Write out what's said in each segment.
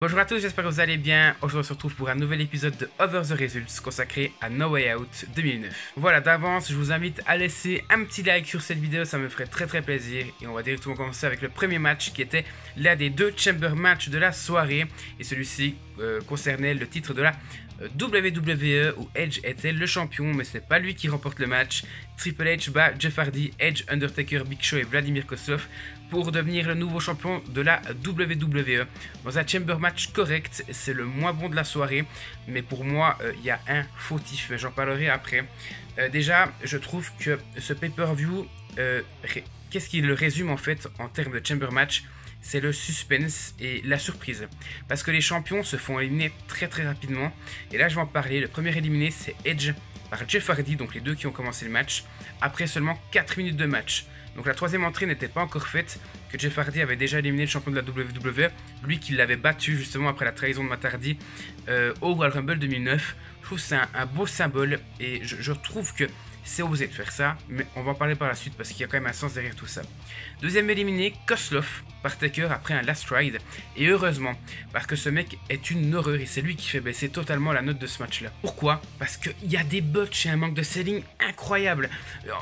Bonjour à tous, j'espère que vous allez bien. Aujourd'hui on se retrouve pour un nouvel épisode de Over the Results consacré à No Way Out 2009. Voilà, d'avance, je vous invite à laisser un petit like sur cette vidéo, ça me ferait très plaisir. Et on va directement commencer avec le premier match qui était l'un des deux Chamber matchs de la soirée. Et celui-ci concernait le titre de la WWE où Edge était le champion, mais ce n'est pas lui qui remporte le match. Triple H bat Jeff Hardy, Edge, Undertaker, Big Show et Vladimir Kozlov pour devenir le nouveau champion de la WWE. Dans un Chamber match correct, c'est le moins bon de la soirée, mais pour moi, il y a un fautif, mais j'en parlerai après. Déjà, je trouve que ce pay-per-view, qu'est-ce qui le résume en fait en termes de Chamber match? C'est le suspense et la surprise. Parce que les champions se font éliminer très rapidement. Et là, je vais en parler. Le premier éliminé, c'est Edge par Jeff Hardy, donc les deux qui ont commencé le match, après seulement 4 minutes de match. Donc la troisième entrée n'était pas encore faite, que Jeff Hardy avait déjà éliminé le champion de la WWE, lui qui l'avait battu justement après la trahison de Matt Hardy au Royal Rumble 2009. Je trouve que c'est un beau symbole et je trouve que c'est osé de faire ça, mais on va en parler par la suite parce qu'il y a quand même un sens derrière tout ça. Deuxième éliminé, Kozlov par Taker après un last ride, et heureusement, parce que ce mec est une horreur et c'est lui qui fait baisser totalement la note de ce match-là. Pourquoi? Parce qu'il y a des botches et un manque de selling incroyable.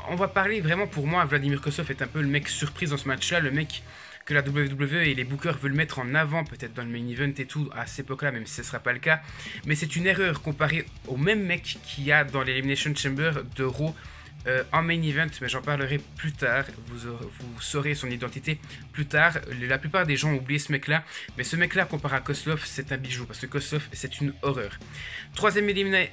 On va parler vraiment, pour moi, Vladimir Kozlov est un peu le mec surprise dans ce match-là, le mec que la WWE et les bookers veulent mettre en avant, peut-être dans le main event et tout, à cette époque-là, même si ce ne sera pas le cas. Mais c'est une erreur comparée au même mec qu'il y a dans l'Elimination Chamber de Raw en main event, mais j'en parlerai plus tard. Vous saurez son identité plus tard. La plupart des gens ont oublié ce mec-là, mais ce mec-là, comparé à Kozlov, c'est un bijou, parce que Kozlov, c'est une horreur. Troisième éliminé,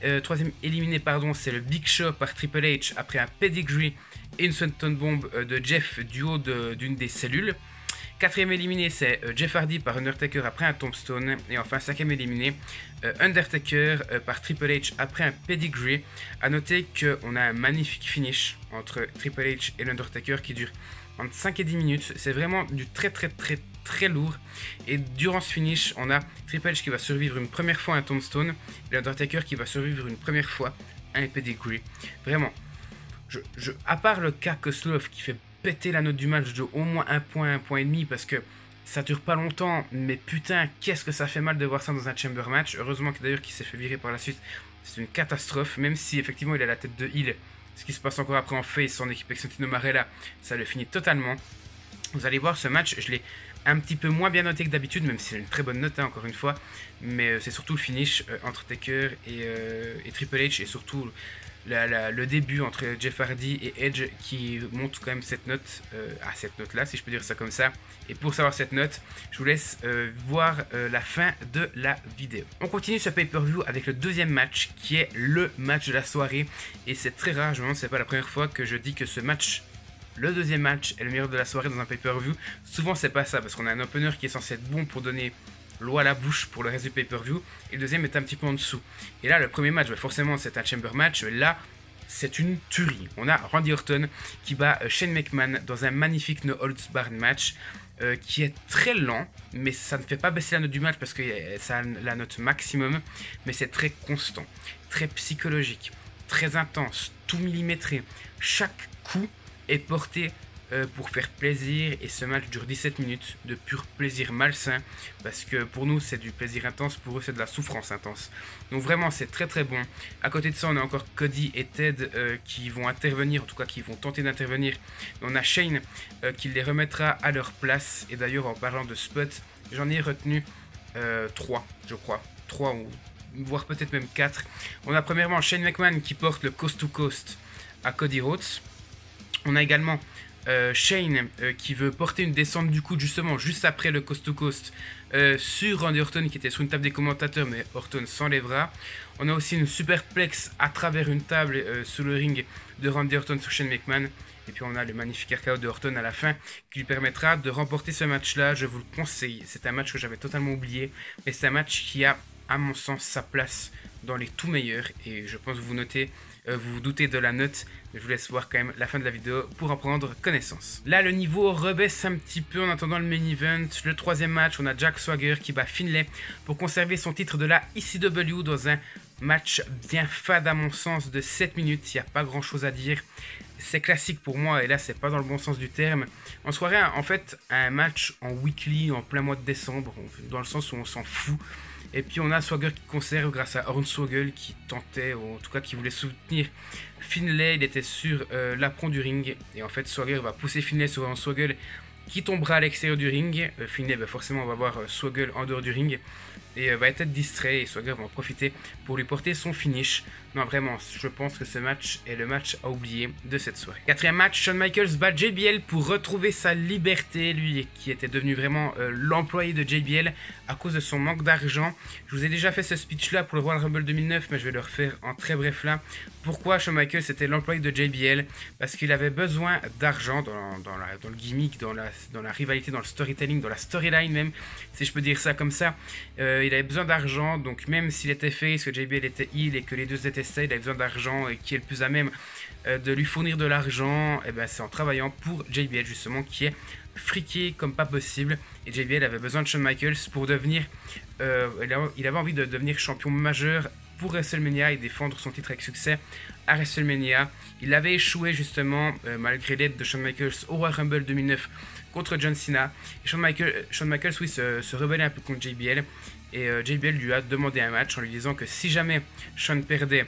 c'est le Big Show par Triple H après un pedigree et une Swanton Bomb de Jeff du haut d'une des cellules. Quatrième éliminé, c'est Jeff Hardy par Undertaker après un tombstone. Et enfin, cinquième éliminé, Undertaker par Triple H après un pedigree. A noter qu'on a un magnifique finish entre Triple H et l'Undertaker qui dure entre 5 et 10 minutes. C'est vraiment du très lourd. Et durant ce finish, on a Triple H qui va survivre une première fois un tombstone et l'Undertaker qui va survivre une première fois un pedigree. Vraiment, à part le cas Kozlov qui fait péter la note du match de au moins un point et demi parce que ça dure pas longtemps, mais putain, qu'est-ce que ça fait mal de voir ça dans un Chamber match. Heureusement d'ailleurs qu'il s'est fait virer par la suite, c'est une catastrophe, même si effectivement il a la tête de heel. Ce qui se passe encore après en face, son équipe avec Santino Marella, ça le finit totalement. Vous allez voir ce match, je l'ai un petit peu moins bien noté que d'habitude, même si c'est une très bonne note, hein, encore une fois. Mais c'est surtout le finish entre Taker et Triple H, et surtout le début entre Jeff Hardy et Edge qui montre quand même cette note, à cette note-là, si je peux dire ça comme ça. Et pour savoir cette note, je vous laisse voir la fin de la vidéo. On continue ce pay-per-view avec le deuxième match, qui est le match de la soirée. Et c'est très rare, je me demande si c'est pas la première fois que je dis que ce match, le deuxième match, est le meilleur de la soirée dans un pay-per-view. Souvent c'est pas ça, parce qu'on a un opener qui est censé être bon pour donner l'eau à la bouche pour le reste du pay-per-view, et le deuxième est un petit peu en dessous. Et là, le premier match, forcément, c'est un Chamber match. Là, c'est une tuerie. On a Randy Orton qui bat Shane McMahon dans un magnifique No Holds Barred match qui est très lent, mais ça ne fait pas baisser la note du match parce que ça a la note maximum, mais c'est très constant, très psychologique, très intense, tout millimétré. Chaque coup est porté pour faire plaisir, et ce match dure 17 minutes de pur plaisir malsain, parce que pour nous c'est du plaisir intense, pour eux c'est de la souffrance intense. Donc vraiment c'est très bon. À côté de ça on a encore Cody et Ted qui vont intervenir, en tout cas qui vont tenter d'intervenir. On a Shane qui les remettra à leur place, et d'ailleurs en parlant de spot, j'en ai retenu 3 je crois, 3 ou voire peut-être même 4. On a premièrement Shane McMahon qui porte le Coast to Coast à Cody Rhodes. On a également Shane qui veut porter une descente du coude justement juste après le Coast to Coast sur Randy Orton qui était sur une table des commentateurs, mais Orton s'enlèvera. On a aussi une superplex à travers une table sous le ring de Randy Orton sur Shane McMahon. Et puis on a le magnifique RKO de Orton à la fin qui lui permettra de remporter ce match-là. Je vous le conseille, c'est un match que j'avais totalement oublié, mais c'est un match qui a à mon sens sa place dans les tout meilleurs, et je pense que vous notez, vous vous doutez de la note, mais je vous laisse voir quand même la fin de la vidéo pour en prendre connaissance. Là le niveau rebaisse un petit peu en attendant le main event. Le troisième match, on a Jack Swagger qui bat Finlay pour conserver son titre de la ECW dans un Match bien fade à mon sens de 7 minutes, il n'y a pas grand chose à dire. C'est classique pour moi et là c'est pas dans le bon sens du terme. On se croirait en fait un match en weekly en plein mois de décembre, dans le sens où on s'en fout. Et puis on a Swagger qui conserve grâce à Hornswoggle qui tentait, ou en tout cas qui voulait soutenir Finlay. Il était sur l'apron du ring et en fait Swagger va pousser Finlay sur Hornswoggle qui tombera à l'extérieur du ring. Finlay forcément va voir Swagger en dehors du ring et va être distrait et Swagger va en profiter pour lui porter son finish. Non vraiment, je pense que ce match est le match à oublier de cette soirée. Quatrième match, Shawn Michaels bat JBL pour retrouver sa liberté, lui qui était devenu vraiment l'employé de JBL à cause de son manque d'argent. Je vous ai déjà fait ce speech là pour le Royal Rumble 2009, mais je vais le refaire en très bref là. Pourquoi Shawn Michaels était l'employé de JBL? Parce qu'il avait besoin d'argent dans le gimmick, dans la rivalité, dans le storytelling, dans la storyline même, si je peux dire ça comme ça. Il avait besoin d'argent, donc même s'il était face, que JBL était heel et que les deux étaient il avait besoin d'argent et qui est le plus à même de lui fournir de l'argent, et ben c'est en travaillant pour JBL justement qui est friqué comme pas possible. Et JBL avait besoin de Shawn Michaels pour devenir il avait envie de devenir champion majeur pour WrestleMania et défendre son titre avec succès à WrestleMania. Il avait échoué justement malgré l'aide de Shawn Michaels au Royal Rumble 2009 contre John Cena. Et Shawn Michaels oui, se rebellait un peu contre JBL. Et JBL lui a demandé un match en lui disant que si jamais Shawn perdait,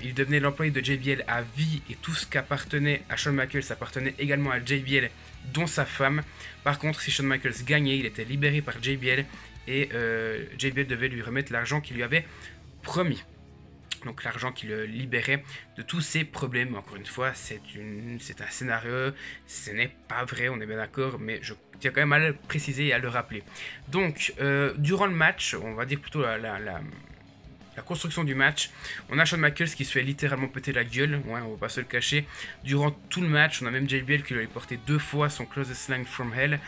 il devenait l'employé de JBL à vie et tout ce qui appartenait à Shawn Michaels appartenait également à JBL, dont sa femme. Par contre, si Shawn Michaels gagnait, il était libéré par JBL et JBL devait lui remettre l'argent qu'il lui avait promis. Donc l'argent qui le libérait de tous ses problèmes. Encore une fois, c'est un scénario, ce n'est pas vrai, on est bien d'accord, mais je tiens quand même à le préciser et à le rappeler. Donc, durant le match, on va dire plutôt la construction du match, on a Shawn Michaels qui se fait littéralement péter la gueule, ouais, on va pas se le cacher. Durant tout le match, on a même JBL qui lui a porté 2 fois son Closest Slam from Hell,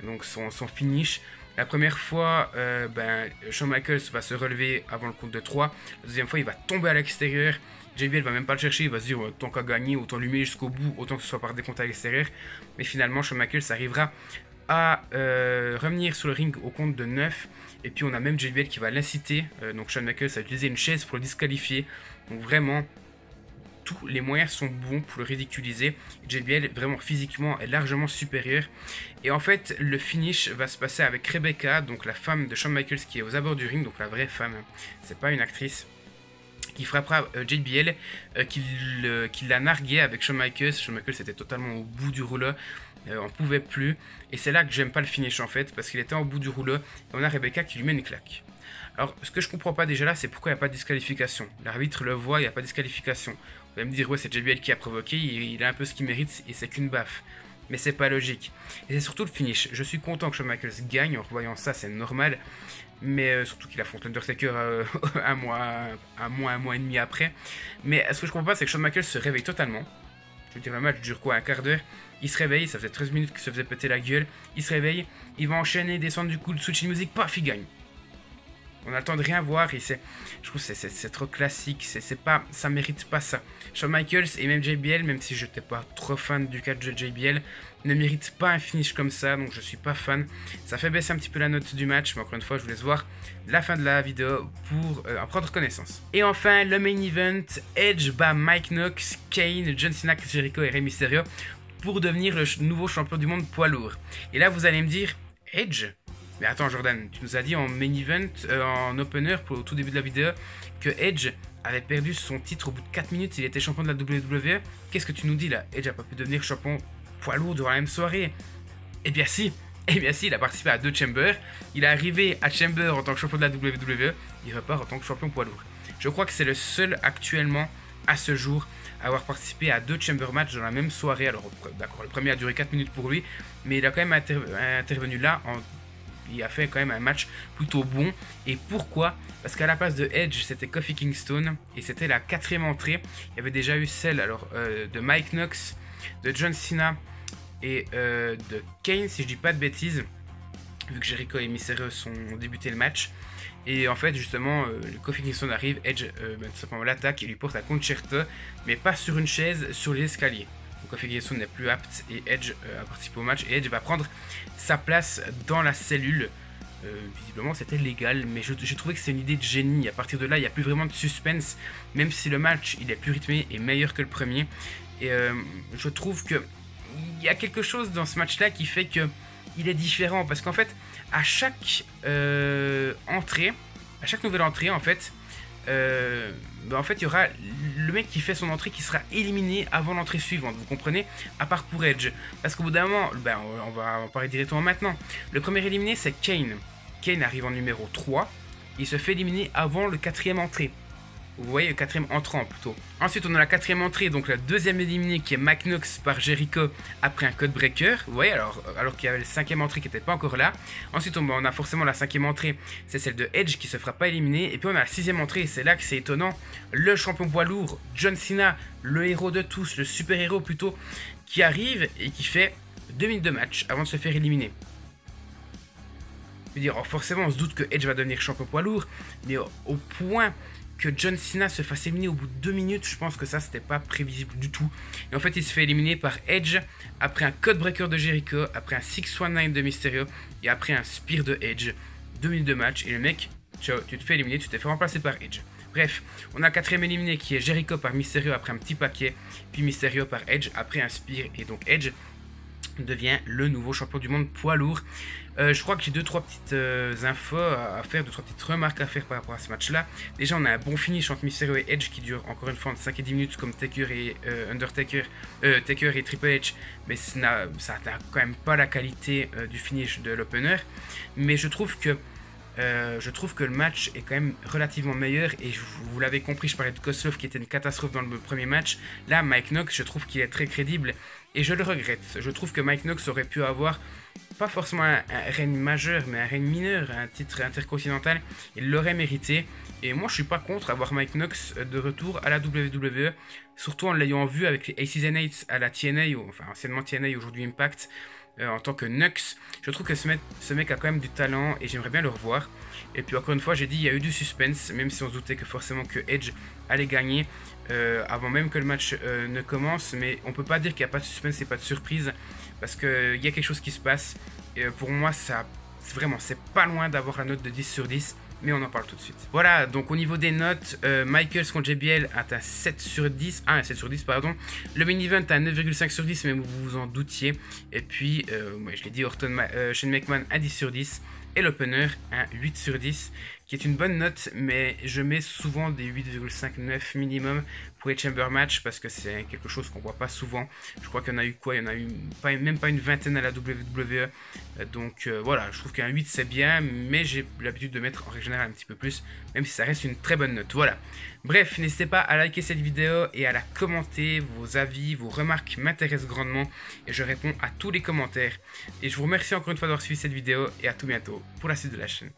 donc son finish. La première fois, Shawn Michaels va se relever avant le compte de 3. La deuxième fois, il va tomber à l'extérieur. JBL va même pas le chercher, il va se dire tant qu'à gagner, autant lui mettre jusqu'au bout, autant que ce soit par décompte à l'extérieur. Mais finalement, Shawn Michaels arrivera à revenir sur le ring au compte de 9. Et puis on a même JBL qui va l'inciter, donc Shawn Michaels a utilisé une chaise pour le disqualifier. Donc vraiment, tous les moyens sont bons pour le ridiculiser. JBL vraiment physiquement est largement supérieur. Et en fait le finish va se passer avec Rebecca, donc la femme de Shawn Michaels qui est aux abords du ring, donc la vraie femme, c'est pas une actrice, qui frappera JBL, qui l'a nargué avec Shawn Michaels. Shawn Michaels était totalement au bout du rouleau, on pouvait plus. Et c'est là que j'aime pas le finish en fait, parce qu'il était au bout du rouleau. Et on a Rebecca qui lui met une claque. Alors ce que je comprends pas déjà là, c'est pourquoi il n'y a pas de disqualification. L'arbitre le voit, il n'y a pas de disqualification. Vous allez me dire ouais, c'est JBL qui a provoqué, il a un peu ce qu'il mérite et c'est qu'une baffe. Mais c'est pas logique. Et c'est surtout le finish. Je suis content que Shawn Michaels gagne, en revoyant ça c'est normal. Mais surtout qu'il affronte l'Undertaker un mois et demi après. Mais ce que je comprends pas, c'est que Shawn Michaels se réveille totalement. Je veux dire, le match dure quoi, un quart d'heure. Il se réveille, ça faisait 13 minutes qu'il se faisait péter la gueule. Il se réveille, il va enchaîner, descendre du coup, le switch music, paf, il gagne. On a le temps de rien voir et je trouve que c'est trop classique, ça mérite pas ça. Shawn Michaels et même JBL, même si je n'étais pas trop fan du catch de JBL, ne méritent pas un finish comme ça, donc je suis pas fan. Ça fait baisser un petit peu la note du match, mais encore une fois, je vous laisse voir la fin de la vidéo pour en prendre connaissance. Et enfin, le main event, Edge bat Mike Knox, Kane, John Cena, Chris Jericho et Rey Mysterio pour devenir le nouveau champion du monde poids lourd. Et là, vous allez me dire, Edge ? Mais attends Jordan, tu nous as dit en main event, en opener au tout début de la vidéo, que Edge avait perdu son titre au bout de 4 minutes, il était champion de la WWE. Qu'est-ce que tu nous dis là? Edge n'a pas pu devenir champion poids lourd durant la même soirée. Eh bien si, il a participé à 2 Chambers, il est arrivé à Chamber en tant que champion de la WWE, il repart en tant que champion poids lourd. Je crois que c'est le seul actuellement, à ce jour, à avoir participé à 2 Chamber matchs dans la même soirée. Alors d'accord, le premier a duré 4 minutes pour lui, mais il a quand même intervenu là il a fait quand même un match plutôt bon. Et pourquoi? Parce qu'à la place de Edge, c'était Kofi Kingston. Et c'était la 4e entrée. Il y avait déjà eu celle de Mike Knox, de John Cena et de Kane, si je dis pas de bêtises. Vu que Jericho et Mysterio ont débuté le match. Et en fait, justement, Kofi Kingston arrive. Edge tout simplement l'attaque et lui porte un concerto. Mais pas sur une chaise, sur les escaliers. Kofi Kingston n'est plus apte et Edge a participé au match et Edge va prendre sa place dans la cellule visiblement c'était légal, mais j'ai trouvé que c'est une idée de génie. À partir de là, il n'y a plus vraiment de suspense, même si le match il est plus rythmé et meilleur que le premier. Et je trouve que il y a quelque chose dans ce match-là qui fait que il est différent, parce qu'en fait, à chaque entrée, à chaque nouvelle entrée, en fait, en fait, il y aura le mec qui fait son entrée qui sera éliminé avant l'entrée suivante, vous comprenez? À part pour Edge. Parce qu'au bout d'un moment, on va en parler directement maintenant. Le premier éliminé, c'est Kane. Kane arrive en numéro 3. Il se fait éliminer avant le 4ème entrée. Vous voyez, le 4ème entrant plutôt. Ensuite, on a la 4ème entrée, donc la 2ème éliminée qui est Mike Knox par Jericho après un code breaker. Vous voyez, alors qu'il y avait le 5ème entrée qui n'était pas encore là. Ensuite, on a forcément la 5ème entrée, c'est celle de Edge qui se fera pas éliminer. Et puis on a la 6ème entrée, et c'est là que c'est étonnant. Le champion poids lourd, John Cena, le héros de tous, le super héros plutôt, qui arrive et qui fait 2 minutes de match avant de se faire éliminer. Je veux dire, forcément, on se doute que Edge va devenir champion poids lourd, mais au point que John Cena se fasse éliminer au bout de 2 minutes, je pense que ça c'était pas prévisible du tout. Et en fait il se fait éliminer par Edge après un code breaker de Jericho, après un 619 de Mysterio et après un spear de Edge. 2 minutes de match et le mec, ciao, tu te fais éliminer, tu t'es fait remplacer par Edge. Bref, on a le 4ème éliminé qui est Jericho par Mysterio après un petit paquet, puis Mysterio par Edge après un spear, et donc Edge devient le nouveau champion du monde poids lourd. Je crois que j'ai 2-3 petites infos à faire, 2-3 petites remarques à faire par rapport à ce match là. Déjà, on a un bon finish entre Mysterio et Edge qui dure encore une fois entre 5 et 10 minutes comme Taker et Undertaker, Taker et Triple H, mais ça n'atteint quand même pas la qualité du finish de l'opener. Mais je trouve que le match est quand même relativement meilleur, et vous l'avez compris, je parlais de Koslov qui était une catastrophe dans le premier match. Là, Mike Knox, je trouve qu'il est très crédible et je le regrette. Je trouve que Mike Knox aurait pu avoir pas forcément un règne majeur, mais un règne mineur, un titre intercontinental. Il l'aurait mérité, et moi je suis pas contre avoir Mike Knox de retour à la WWE, surtout en l'ayant vu avec les Aces and Eights à la TNA, enfin anciennement TNA, aujourd'hui Impact. En tant que Nux, je trouve que ce mec a quand même du talent et j'aimerais bien le revoir. Et puis encore une fois, j'ai dit, il y a eu du suspense, même si on se doutait que forcément que Edge allait gagner avant même que le match ne commence. Mais on peut pas dire qu'il n'y a pas de suspense et pas de surprise, parce qu'il y a quelque chose qui se passe. Et pour moi, c'est pas loin d'avoir la note de 10 sur 10. Mais on en parle tout de suite. Voilà, donc au niveau des notes, Michaels contre JBL a un 7 sur 10. Ah, un 7 sur 10, pardon. Le main event a un 9,5 sur 10, mais vous vous en doutiez. Et puis, je l'ai dit, Shane McMahon un 10 sur 10. Et l'opener, un 8 sur 10, qui est une bonne note, mais je mets souvent des 8,59 minimum pour les Chamber Match, parce que c'est quelque chose qu'on voit pas souvent. Je crois qu'il y en a eu quoi? Il y en a eu même pas une vingtaine à la WWE. Donc voilà, je trouve qu'un 8 c'est bien, mais j'ai l'habitude de mettre en règle générale un petit peu plus, même si ça reste une très bonne note. Voilà. Bref, n'hésitez pas à liker cette vidéo et à la commenter. Vos avis, vos remarques m'intéressent grandement et je réponds à tous les commentaires. Et je vous remercie encore une fois d'avoir suivi cette vidéo et à tout bientôt pour la suite de la chaîne.